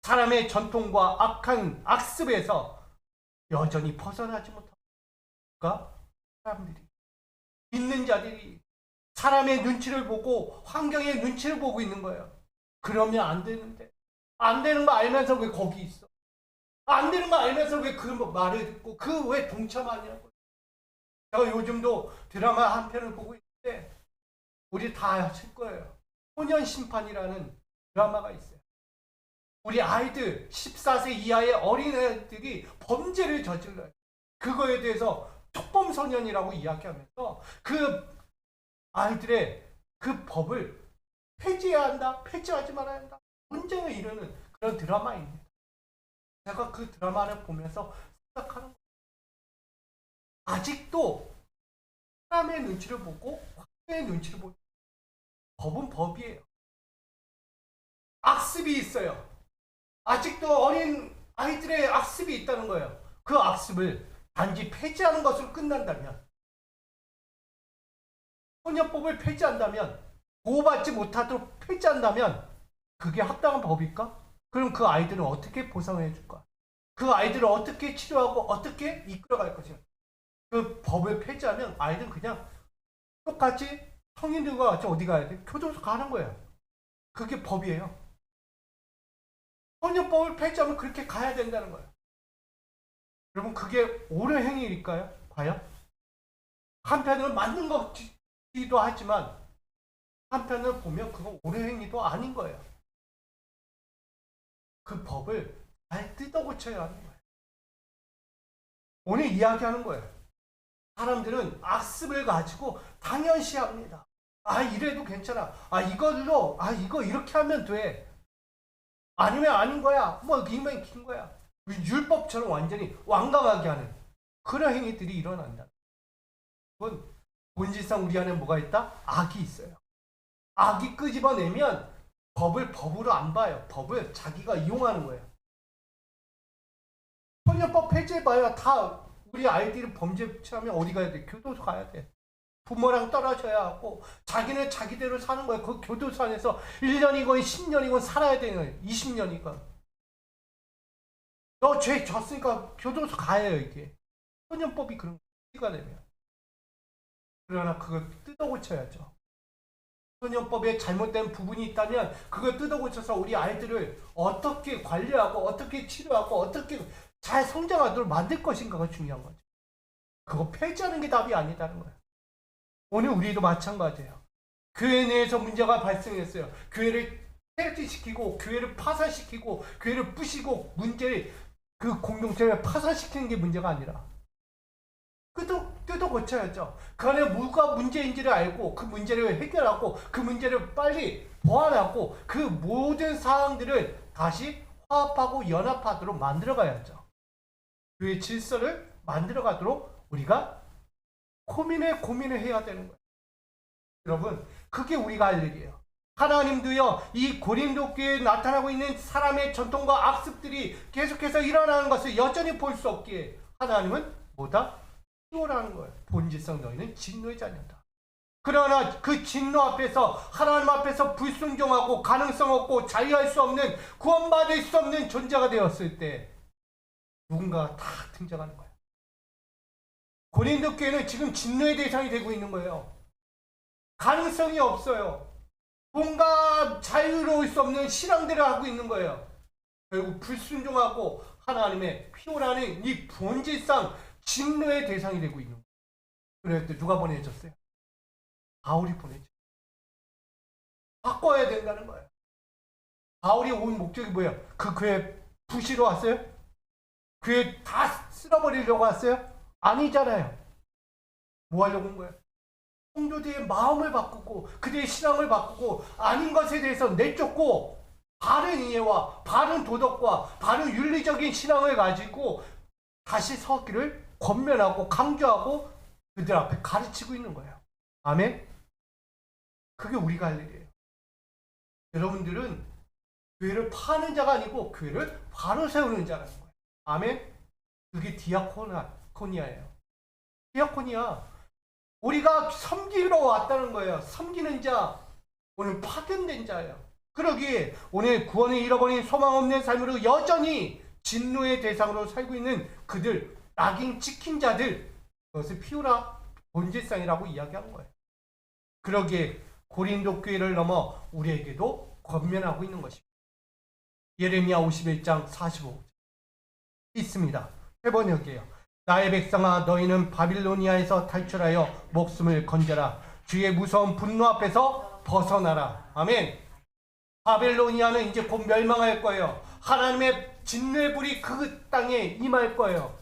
사람의 전통과 악한 악습에서 여전히 벗어나지 못하고 사람들이, 믿는 자들이 사람의 눈치를 보고 환경의 눈치를 보고 있는 거예요. 그러면 안 되는데, 안 되는 거 알면서 왜 거기 있어? 안 되는 거 알면서 왜 그 말을 듣고 그 왜 동참하냐고. 제가 요즘도 드라마 한 편을 보고 있는데 우리 다 아실 거예요. 소년심판이라는 드라마가 있어요. 우리 아이들 14세 이하의 어린애들이 범죄를 저질러요. 그거에 대해서 촉범소년이라고 이야기하면서 그 아이들의 그 법을 폐지해야 한다, 폐지하지 말아야 한다, 논쟁을 이루는 그런 드라마입니다. 제가 그 드라마를 보면서 생각하는 거예요. 아직도 사람의 눈치를 보고 환경의 눈치를 보고, 법은 법이에요. 악습이 있어요. 아직도 어린 아이들의 악습이 있다는 거예요. 그 악습을 단지 폐지하는 것으로 끝난다면, 소녀법을 폐지한다면, 보호받지 못하도록 폐지한다면 그게 합당한 법일까? 그럼 그 아이들은 어떻게 보상해 줄까? 그 아이들을 어떻게 치료하고 어떻게 이끌어갈 것이야? 그 법을 폐지하면 아이들은 그냥 똑같이 성인들과 같이 어디 가야 돼? 교도소 가는 거예요. 그게 법이에요. 소녀법을 폐지하면 그렇게 가야 된다는 거예요. 여러분, 그게 옳은 행위일까요? 과연? 한편으로 맞는 것이기도 하지만 한편으로 보면 그건 옳은 행위도 아닌 거예요. 그 법을 잘 뜯어고쳐야 하는 거예요. 오늘 이야기하는 거예요. 사람들은 악습을 가지고 당연시합니다. 아, 이래도 괜찮아. 아, 이걸로, 아, 이거 이렇게 하면 돼. 아니면 아닌 거야. 뭐, 이면 긴 거야. 율법처럼 완전히 완강하게 하는 그런 행위들이 일어난다. 그건 본질상 우리 안에 뭐가 있다? 악이 있어요. 악이 끄집어내면 법을 법으로 안 봐요. 법을 자기가 이용하는 거예요. 소년법 폐지해봐야 다 우리 아이들이 범죄 취하면 어디 가야 돼? 교도소 가야 돼. 부모랑 떨어져야 하고 자기는 자기대로 사는 거예요. 그 교도소 안에서 1년이건 10년이건 살아야 되는 거예요. 20년이건. 너 죄 졌으니까 교도소 가야 해요. 이게. 소년법이 그런 거가 되면. 그러나 그걸 뜯어 고쳐야죠. 소년법에 잘못된 부분이 있다면 그걸 뜯어 고쳐서 우리 아이들을 어떻게 관리하고 어떻게 치료하고 어떻게 잘 성장하도록 만들 것인가가 중요한 거죠. 그거 폐지하는 게 답이 아니다는 거예요. 오늘 우리도 마찬가지예요. 교회 내에서 문제가 발생했어요. 교회를 폐지시키고 교회를 파산시키고 교회를 부시고 문제를 그 공동체를 파산시키는 게 문제가 아니라 뜯어 고쳐야죠. 그 안에 뭐가 문제인지를 알고 그 문제를 해결하고 그 문제를 빨리 보완하고 그 모든 사항들을 다시 화합하고 연합하도록 만들어가야죠. 교회 질서를 만들어가도록 우리가 고민을 해야 되는 거예요. 여러분, 그게 우리가 할 일이에요. 하나님도요, 이 고린도 교회에 나타나고 있는 사람의 전통과 악습들이 계속해서 일어나는 것을 여전히 볼 수 없기에 하나님은 뭐다? 피오라는 거예요. 본질상 너희는 진노의 자녀다. 그러나 그 진노 앞에서 하나님 앞에서 불순종하고 가능성 없고 자유할 수 없는 구원받을 수 없는 존재가 되었을 때 누군가가 다 등장하는 거예요. 고린도 교회는 지금 진노의 대상이 되고 있는 거예요. 가능성이 없어요. 뭔가 자유로울 수 없는 신앙들을 하고 있는 거예요. 결국 불순종하고 하나님의 피오라는 이 본질상 진노의 대상이 되고 있는 거예요. 그래서 누가 보내줬어요? 바울이 보내죠. 바꿔야 된다는 거예요. 바울이 온 목적이 뭐예요? 그 교회 부시러 왔어요? 교회 다 쓸어버리려고 왔어요? 아니잖아요. 뭐 하려고 온 거예요? 성도들의 마음을 바꾸고 그들의 신앙을 바꾸고 아닌 것에 대해서 내쫓고 바른 이해와 바른 도덕과 바른 윤리적인 신앙을 가지고 다시 서기를 권면하고 강조하고 그들 앞에 가르치고 있는 거예요. 아멘? 그게 우리가 할 일이에요. 여러분들은 교회를 파는 자가 아니고 교회를 바로 세우는 자라는 거예요. 아멘? 그게 디아코니아예요. 디아코니아. 우리가 섬기러 왔다는 거예요. 섬기는 자, 오늘 파견된 자예요. 그러기에 오늘 구원을 잃어버린 소망 없는 삶으로 여전히 진노의 대상으로 살고 있는 그들, 낙인 찍힌 자들, 그것을 피우라 본질상이라고 이야기한 거예요. 그러기에 고린도 교회를 넘어 우리에게도 권면하고 있는 것입니다. 예레미야 51장 45절 있습니다. 해번역이에요. 나의 백성아, 너희는 바빌로니아에서 탈출하여 목숨을 건져라. 주의 무서운 분노 앞에서 벗어나라. 아멘. 바빌로니아는 이제 곧 멸망할 거예요. 하나님의 진노의 불이 그 땅에 임할 거예요.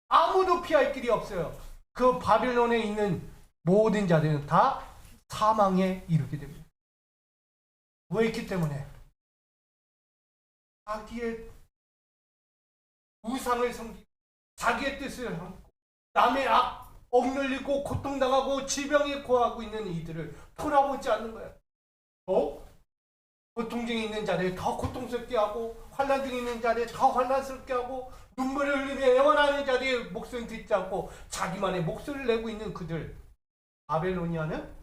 아무도 피할 길이 없어요. 그 바빌론에 있는 모든 자들은 다 사망에 이르게 됩니다. 왜 있기 때문에? 자기의 우상을 섬기고 자기의 뜻을 함고 남의 악 억눌리고 고통당하고 질병에 고하고 있는 이들을 돌아보지 않는 거예요. 고통 중에 있는 자들 더 고통스럽게 하고 환난 중에 있는 자들 더 환난스럽게 하고 눈물을 흘리며 애원하는 자들의 목소리를 듣지 않고 자기만의 목소리를 내고 있는 그들. 바벨로니아는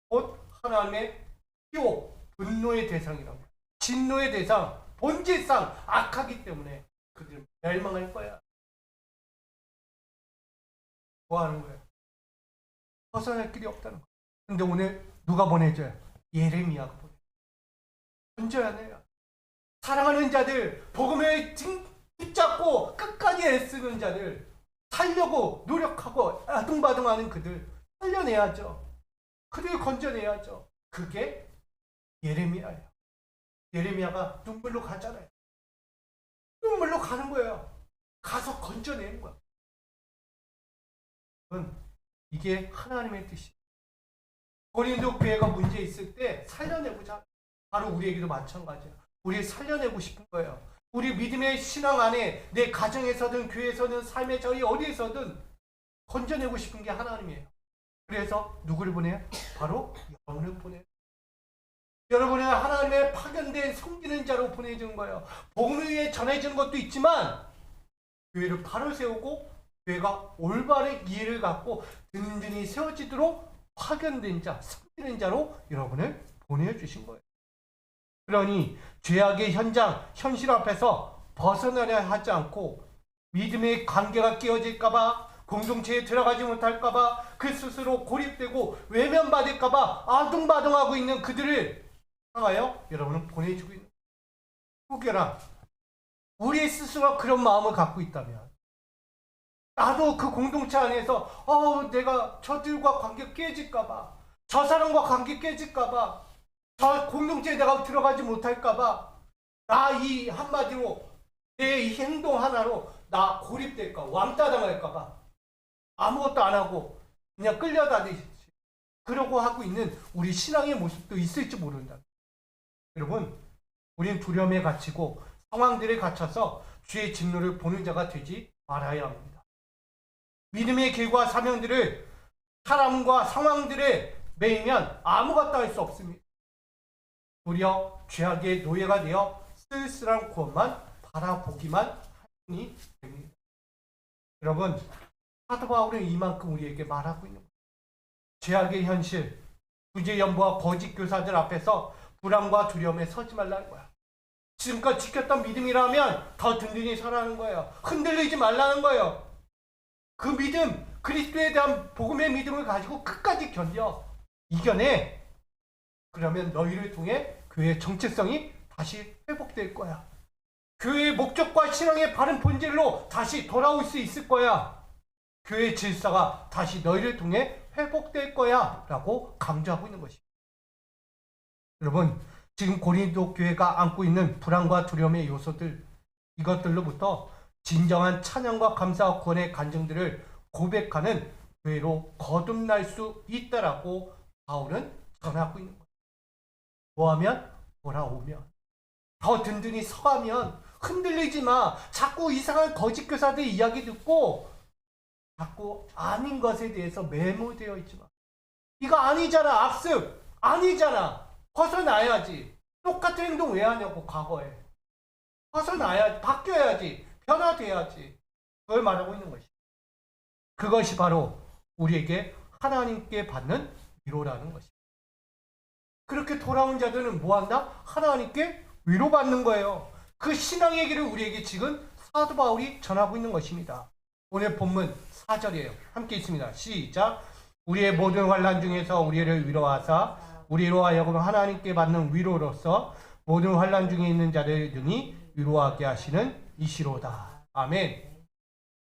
곧 하나님의 피오 분노의 대상이라고. 진노의 대상, 본질상 악하기 때문에 그들은 멸망할 거야. 뭐 하는 거예요? 벗어날 길이 없다는 거예요. 근데 오늘 누가 보내줘요? 예레미야가 보내줘요. 건져야 돼요. 사랑하는 자들, 복음을 붙잡고 끝까지 애쓰는 자들, 살려고 노력하고 아둥바둥하는 그들 살려내야죠. 그들 건져내야죠. 그게 예레미야예요. 예레미야가 눈물로 가잖아요. 눈물로 가는 거예요. 가서 건져내는 거예요. 이게 하나님의 뜻이에요. 고린도 교회가 문제 있을 때 살려내고자. 바로 우리에게도 마찬가지야. 우리 살려내고 싶은 거예요. 우리 믿음의 신앙 안에 내 가정에서든 교회에서든 삶의 저희 어디에서든 건져내고 싶은 게 하나님이에요. 그래서 누구를 보내요? 바로 여러분을 보내요. 여러분은 하나님의 파견된 섬기는 자로 보내준 거예요. 복음 위에 전해지는 것도 있지만 교회를 바로 세우고 교회가 올바른 이해를 갖고 든든히 세워지도록 파견된 자, 섬기는 자로 여러분을 보내주신 거예요. 그러니 죄악의 현실 앞에서 벗어나려 하지 않고 믿음의 관계가 깨어질까봐, 공동체에 들어가지 못할까봐, 그 스스로 고립되고 외면받을까봐 아둥바둥하고 있는 그들을 향하여 여러분은 보내주고 있는 거예요. 혹여나 우리 스스로가 그런 마음을 갖고 있다면, 나도 그 공동체 안에서 내가 저들과 관계 깨질까봐, 저 사람과 관계 깨질까봐, 저 공동체에 내가 들어가지 못할까봐, 나 이 한마디로 내 이 행동 하나로 나 고립될까, 왕따 당할까봐 아무것도 안 하고 그냥 끌려다니지, 그러고 하고 있는 우리 신앙의 모습도 있을지 모른다. 여러분, 우리는 두려움에 갇히고 상황들에 갇혀서 주의 진노를 보는 자가 되지 말아야 합니다. 믿음의 길과 사명들을 사람과 상황들에 매이면 아무것도 할 수 없습니다. 도리어 죄악의 노예가 되어 쓸쓸한 구원만 바라보기만 하니 됩니다. 여러분, 사도 바울은 이만큼 우리에게 말하고 있는 거예요. 죄악의 현실, 구제연부와 거짓 교사들 앞에서 불안과 두려움에 서지 말라는 거야. 지금까지 지켰던 믿음이라면 더 든든히 서라는 거예요. 흔들리지 말라는 거예요. 그 믿음, 그리스도에 대한 복음의 믿음을 가지고 끝까지 견뎌 이겨내. 그러면 너희를 통해 교회의 정체성이 다시 회복될 거야. 교회의 목적과 신앙의 바른 본질로 다시 돌아올 수 있을 거야. 교회의 질서가 다시 너희를 통해 회복될 거야 라고 강조하고 있는 것입니다. 여러분, 지금 고린도 교회가 안고 있는 불안과 두려움의 요소들, 이것들로부터 진정한 찬양과 감사와 구원의 간증들을 고백하는 교회로 거듭날 수 있다라고 바울은 전하고 있는 거예요. 뭐하면? 돌아오면. 더 든든히 서가면. 흔들리지 마. 자꾸 이상한 거짓 교사들 이야기 듣고 자꾸 아닌 것에 대해서 매몰되어 있지 마. 이거 아니잖아. 악습. 아니잖아. 벗어나야지. 똑같은 행동 왜 하냐고, 과거에. 벗어나야지. 바뀌어야지. 변화돼야지. 그걸 말하고 있는 것이. 그것이 바로 우리에게 하나님께 받는 위로라는 것입니다. 그렇게 돌아온 자들은 뭐한다? 하나님께 위로받는 거예요. 그 신앙의 길을 우리에게 지금 사도 바울이 전하고 있는 것입니다. 오늘 본문 4절이에요. 함께 있습니다. 시작. 우리의 모든 환난 중에서 우리를 위로하사 우리로 하여금 하나님께 받는 위로로서 모든 환난 중에 있는 자를 능히 위로하게 하시는 이시로다. 아멘.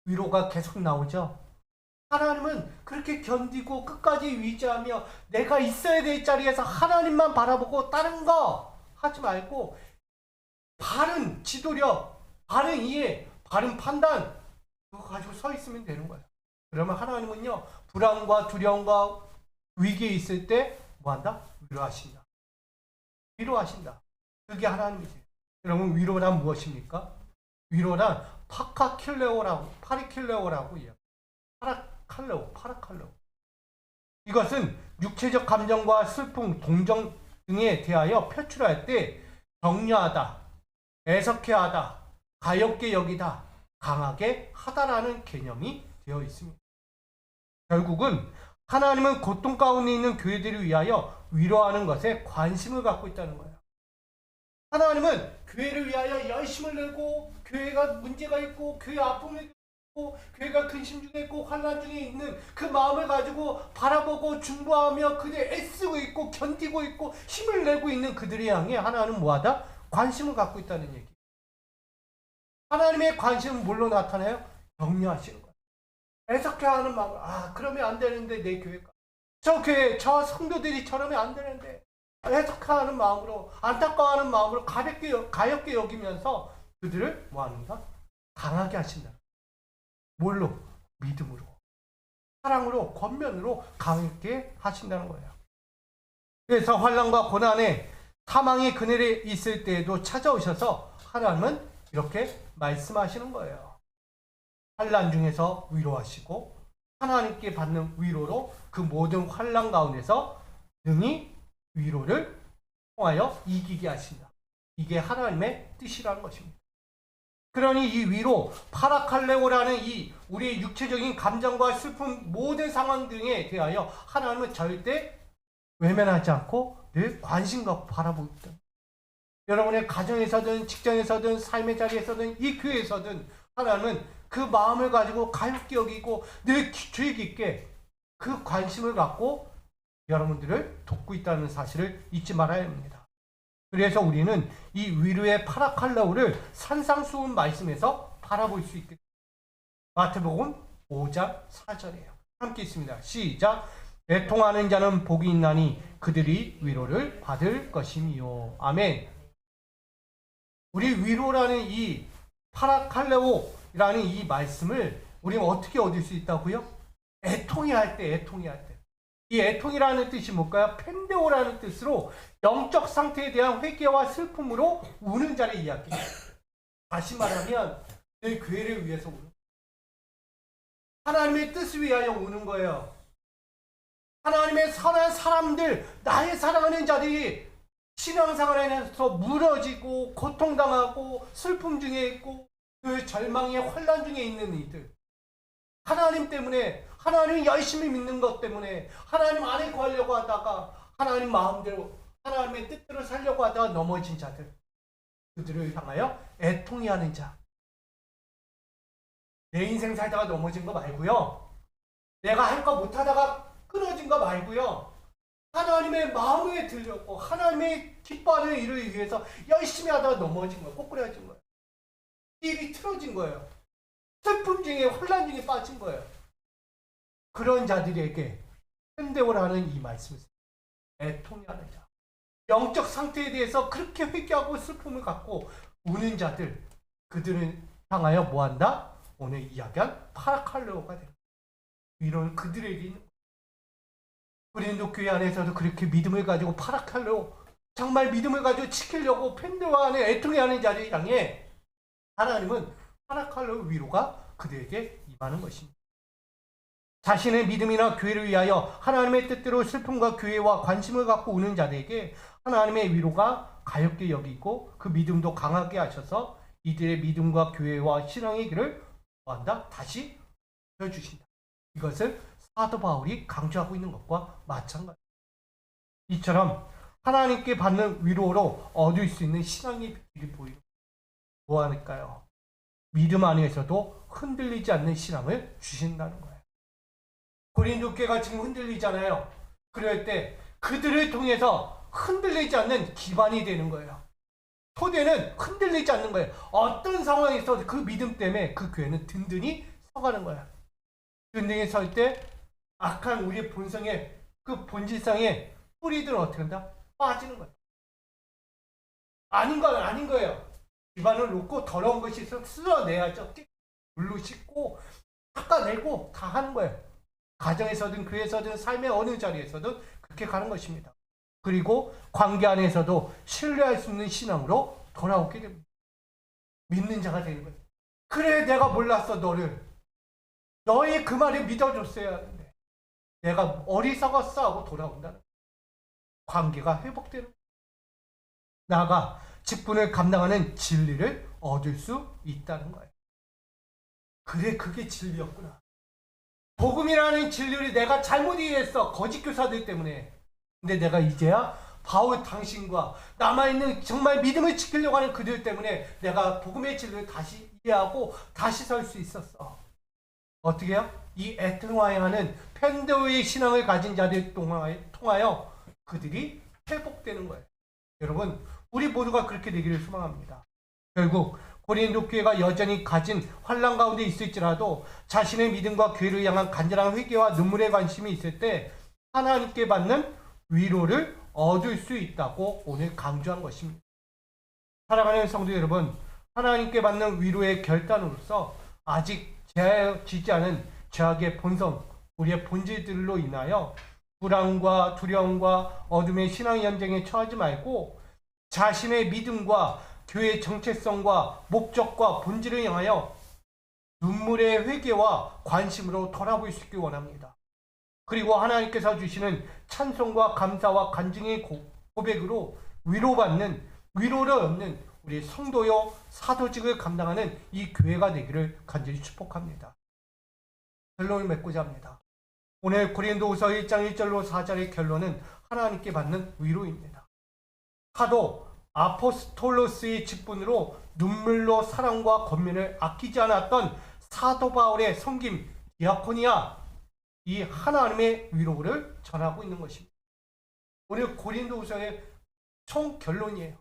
위로가 계속 나오죠. 하나님은 그렇게 견디고 끝까지 위지하며 내가 있어야 될 자리에서 하나님만 바라보고 다른 거 하지 말고 바른 지도력, 바른 이해, 바른 판단 그거 가지고 서 있으면 되는 거예요. 그러면 하나님은요, 불안과 두려움과 위기에 있을 때 뭐한다? 위로하신다. 위로하신다. 그게 하나님이세요. 여러분, 위로란 무엇입니까? 위로란 파리킬레오라고 이야기해요. 파라칼레오. 이것은 육체적 감정과 슬픔, 동정 등에 대하여 표출할 때 격려하다, 애석해 하다, 가엽게 여기다, 강하게 하다라는 개념이 되어 있습니다. 결국은 하나님은 고통 가운데 있는 교회들을 위하여 위로하는 것에 관심을 갖고 있다는 거예요. 하나님은 교회를 위하여 열심을 내고 교회가 문제가 있고 교회 아픔이 있고 교회가 근심 중에 있고 환난 중에 있는 그 마음을 가지고 바라보고 중보하며 그들 애쓰고 있고 견디고 있고 힘을 내고 있는 그들을 향해 하나님은 뭐하다? 관심을 갖고 있다는 얘기. 하나님의 관심은 뭘로 나타나요? 격려하시는 거예요. 애석해하는 마음. 그러면 안 되는데 내 교회가 저 교회 저 성도들이 저러면 안 되는데 애석해하는 마음으로 안타까워하는 마음으로 가볍게 여기면서 그들을 뭐하는가? 강하게 하신다. 뭘로? 믿음으로, 사랑으로, 권면으로 강하게 하신다는 거예요. 그래서 환난과 고난에 사망의 그늘에 있을 때에도 찾아오셔서 하나님은 이렇게 말씀하시는 거예요. 환난 중에서 위로하시고 하나님께 받는 위로로 그 모든 환난 가운데서 능히 위로를 통하여 이기게 하신다. 이게 하나님의 뜻이라는 것입니다. 그러니 이 위로, 파라칼레오라는 이 우리의 육체적인 감정과 슬픔 모든 상황 등에 대하여 하나님은 절대 외면하지 않고 늘 관심과 바라보고 있다. 여러분의 가정에서든 직장에서든 삶의 자리에서든 이 교회에서든 하나님은 그 마음을 가지고 가볍게 여기고 늘 주의 깊게 그 관심을 갖고 여러분들을 돕고 있다는 사실을 잊지 말아야 합니다. 그래서 우리는 이 위로의 파라칼레오를 산상수훈 말씀에서 바라볼 수 있게 됩니다. 마태복음 5장 4절이에요. 함께 있습니다. 시작. 애통하는 자는 복이 있나니 그들이 위로를 받을 것이니요. 아멘. 우리 위로라는 이 파라칼레오라는 이 말씀을 우리는 어떻게 얻을 수 있다고요? 애통이 할 때. 이 애통이라는 뜻이 뭘까요? 펜데오라는 뜻으로 영적 상태에 대한 회개와 슬픔으로 우는 자를 이야기해요. 다시 말하면 내 교회를 위해서 우는, 하나님의 뜻을 위하여 우는 거예요. 하나님의 선한 사람들, 나의 사랑하는 자들이 신앙생활에서 무너지고 고통당하고 슬픔 중에 있고 그 절망의 환난 중에 있는 이들, 하나님 때문에, 하나님 열심히 믿는 것 때문에 하나님 안에 구하려고 하다가 하나님 마음대로 하나님의 뜻대로 살려고 하다가 넘어진 자들, 그들을 향하여 애통이 하는 자. 내 인생 살다가 넘어진 거 말고요, 내가 할 거 못하다가 끊어진 거 말고요, 하나님의 마음에 들렸고 하나님의 기뻐하는 일을 위해서 열심히 하다가 넘어진 거예요. 꼬꾸라진 거예요. 일이 틀어진 거예요. 슬픔 중에 혼란 중에 빠진 거예요. 그런 자들에게 펜데오라는 이 말씀을 애통이 하는 자, 영적 상태에 대해서 그렇게 회개하고 슬픔을 갖고 우는 자들, 그들을 향하여 뭐한다? 오늘 이야기한 파라칼레오가 됩니다. 위로는 그들에게 있는 거예요. 고린도 교회 안에서도 그렇게 믿음을 가지고 파라칼레오, 정말 믿음을 가지고 지키려고 펜데오와 안에 애통이 하는 자를 향해 하나님은 파라칼레오 위로가 그들에게 임하는 것입니다. 자신의 믿음이나 교회를 위하여 하나님의 뜻대로 슬픔과 교회와 관심을 갖고 우는 자들에게 하나님의 위로가 가볍게 여기고 그 믿음도 강하게 하셔서 이들의 믿음과 교회와 신앙의 길을 뭐한다? 다시 보여주신다. 이것을 사도 바울이 강조하고 있는 것과 마찬가지입니다. 이처럼 하나님께 받는 위로로 얻을 수 있는 신앙의 길이 보이는 뭐 하니까요? 믿음 안에서도 흔들리지 않는 신앙을 주신다는 거예요. 고린도 교회가 지금 흔들리잖아요. 그럴 때 그들을 통해서 흔들리지 않는 기반이 되는 거예요. 토대는 흔들리지 않는 거예요. 어떤 상황에서 그 믿음 때문에 그 교회는 든든히 서가는 거예요. 든든히 설 때 악한 우리의 본성의 그 본질상의 뿌리들은 어떻게 한다? 빠지는 거예요. 아닌 건 아닌 거예요. 기반을 놓고 더러운 것이 있으면 쓸어내야죠. 물로 씻고 닦아내고 다 하는 거예요. 가정에서든 교회에서든 삶의 어느 자리에서든 그렇게 가는 것입니다. 그리고 관계 안에서도 신뢰할 수 있는 신앙으로 돌아오게 됩니다. 믿는 자가 되는 거예요. 그래, 내가 몰랐어. 너의 그 말을 믿어줬어야 하는데 내가 어리석었어 하고 돌아온다는 거예요. 관계가 회복되는 거예요. 나가 직분을 감당하는 진리를 얻을 수 있다는 거예요. 그래, 그게 진리였구나. 복음이라는 진리를 내가 잘못 이해했어. 거짓 교사들 때문에. 근데 내가 이제야 바울 당신과 남아있는 정말 믿음을 지키려고 하는 그들 때문에 내가 복음의 진리를 다시 이해하고 다시 설 수 있었어. 어떻게 해요? 이 애통하여하는 펜데오의 신앙을 가진 자들 통하여 그들이 회복되는 거예요. 여러분, 우리 모두가 그렇게 되기를 소망합니다. 결국 고린도 교회가 여전히 가진 환난 가운데 있을지라도 자신의 믿음과 교회를 향한 간절한 회개와 눈물의 관심이 있을 때 하나님께 받는 위로를 얻을 수 있다고 오늘 강조한 것입니다. 사랑하는 성도 여러분, 하나님께 받는 위로의 결단으로서 아직 제하여지지 않은 죄악의 본성, 우리의 본질들로 인하여 불안과 두려움과 어둠의 신앙 연쟁에 처하지 말고 자신의 믿음과 교회의 정체성과 목적과 본질을 향하여 눈물의 회개와 관심으로 돌아볼 수 있길 원합니다. 그리고 하나님께서 주시는 찬송과 감사와 간증의 고백으로 위로받는, 위로를 얻는 우리 성도요 사도직을 감당하는 이 교회가 되기를 간절히 축복합니다. 결론을 맺고자 합니다. 오늘 고린도후서 1장 1절로 4절의 결론은 하나님께 받는 위로입니다. 사도 아포스톨로스의 직분으로 눈물로 사랑과 권면을 아끼지 않았던 사도 바울의 섬김 디아코니아, 이 하나님의 위로를 전하고 있는 것입니다. 오늘 고린도후서의 총 결론이에요.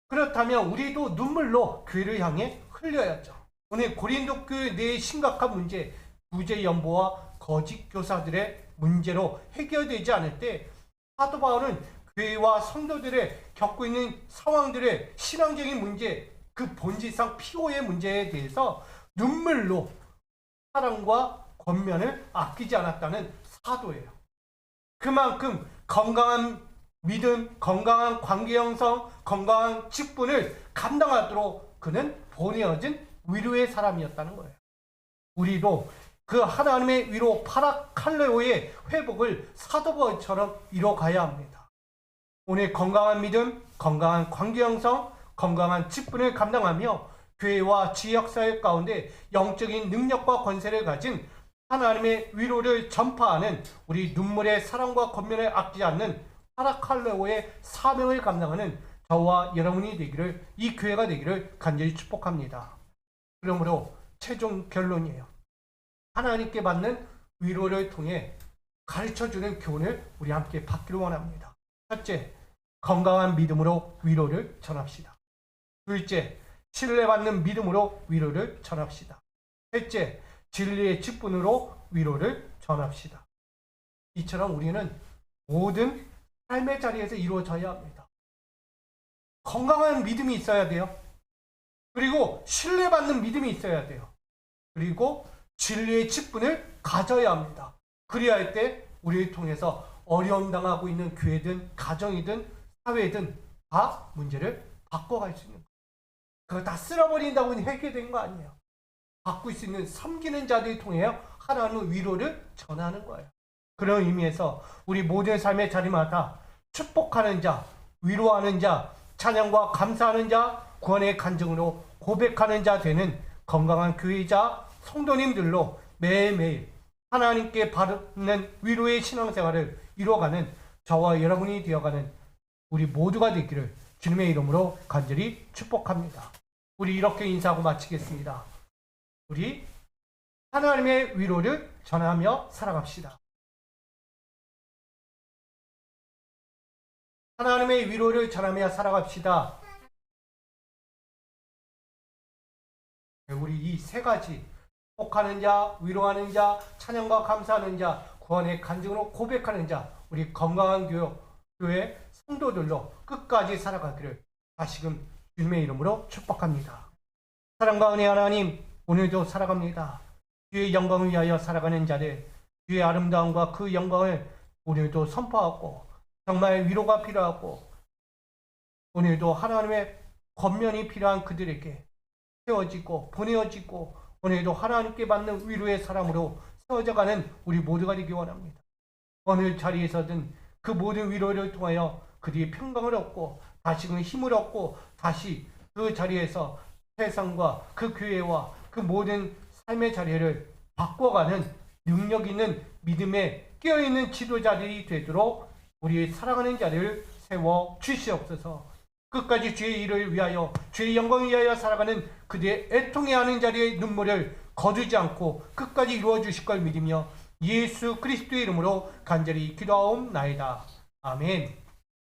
그렇다면 우리도 눈물로 교회를 향해 흘려야죠. 오늘 고린도 교회 내의 심각한 문제, 부재 연보와 거짓 교사들의 문제로 해결되지 않을 때 사도 바울은 교회와 성도들의 겪고 있는 상황들의 신앙적인 문제, 그 본질상 피고의 문제에 대해서 눈물로 사랑과 권면을 아끼지 않았다는 사도예요. 그만큼 건강한 믿음, 건강한 관계 형성, 건강한 직분을 감당하도록 그는 보내어진 위로의 사람이었다는 거예요. 우리도 그 하나님의 위로 파라칼레오의 회복을 사도 바울처럼 이뤄가야 합니다. 오늘 건강한 믿음, 건강한 관계 형성, 건강한 직분을 감당하며 교회와 지역사회 가운데 영적인 능력과 권세를 가진 하나님의 위로를 전파하는 우리 눈물의 사랑과 권면을 아끼지 않는 파라칼레오의 사명을 감당하는 저와 여러분이 되기를, 이 교회가 되기를 간절히 축복합니다. 그러므로 최종 결론이에요. 하나님께 받는 위로를 통해 가르쳐주는 교훈을 우리 함께 받기를 원합니다. 첫째, 건강한 믿음으로 위로를 전합시다. 둘째, 신뢰받는 믿음으로 위로를 전합시다. 셋째, 진리의 직분으로 위로를 전합시다. 이처럼 우리는 모든 삶의 자리에서 이루어져야 합니다. 건강한 믿음이 있어야 돼요. 그리고 신뢰받는 믿음이 있어야 돼요. 그리고 진리의 직분을 가져야 합니다. 그래야 할 때 우리를 통해서 어려움 당하고 있는 교회든 가정이든 사회든 다 문제를 바꿔갈 수 있는 거예요. 그거 다 쓸어버린다고 해결된 거 아니에요. 바꿀 수 있는 섬기는 자들을 통해 하나님의 위로를 전하는 거예요. 그런 의미에서 우리 모든 삶의 자리마다 축복하는 자, 위로하는 자, 찬양과 감사하는 자, 구원의 간증으로 고백하는 자 되는 건강한 교회자, 성도님들로 매일매일 하나님께 받는 위로의 신앙생활을 이루어가는 저와 여러분이 되어가는 우리 모두가 되기를 주님의 이름으로 간절히 축복합니다. 우리 이렇게 인사하고 마치겠습니다. 우리 하나님의 위로를 전하며 살아갑시다. 하나님의 위로를 전하며 살아갑시다. 우리 이 세 가지, 축복하는 자, 위로하는 자, 찬양과 감사하는 자, 구원의 간증으로 고백하는 자, 우리 건강한 교회 성도들로 끝까지 살아가기를 다시금 주님의 이름으로 축복합니다. 사랑과 은혜 하나님, 오늘도 살아갑니다. 주의 영광을 위하여 살아가는 자들, 주의 아름다움과 그 영광을 오늘도 선포하고 정말 위로가 필요하고 오늘도 하나님의 권면이 필요한 그들에게 세워지고 보내어지고 오늘도 하나님께 받는 위로의 사람으로 세워져가는 우리 모두가 되기 원합니다. 어느 자리에서든 그 모든 위로를 통하여 그들이 평강을 얻고 다시금 힘을 얻고 다시 그 자리에서 세상과 그 교회와 그 모든 삶의 자리를 바꿔가는 능력 있는 믿음에 깨어있는 지도자들이 되도록 우리의 사랑하는 자를 세워 주시옵소서. 끝까지 주의 일을 위하여 주의 영광을 위하여 살아가는 그들의 애통해하는 자리의 눈물을 거두지 않고 끝까지 이루어 주실 걸 믿으며 예수 그리스도의 이름으로 간절히 기도하옵나이다. 아멘.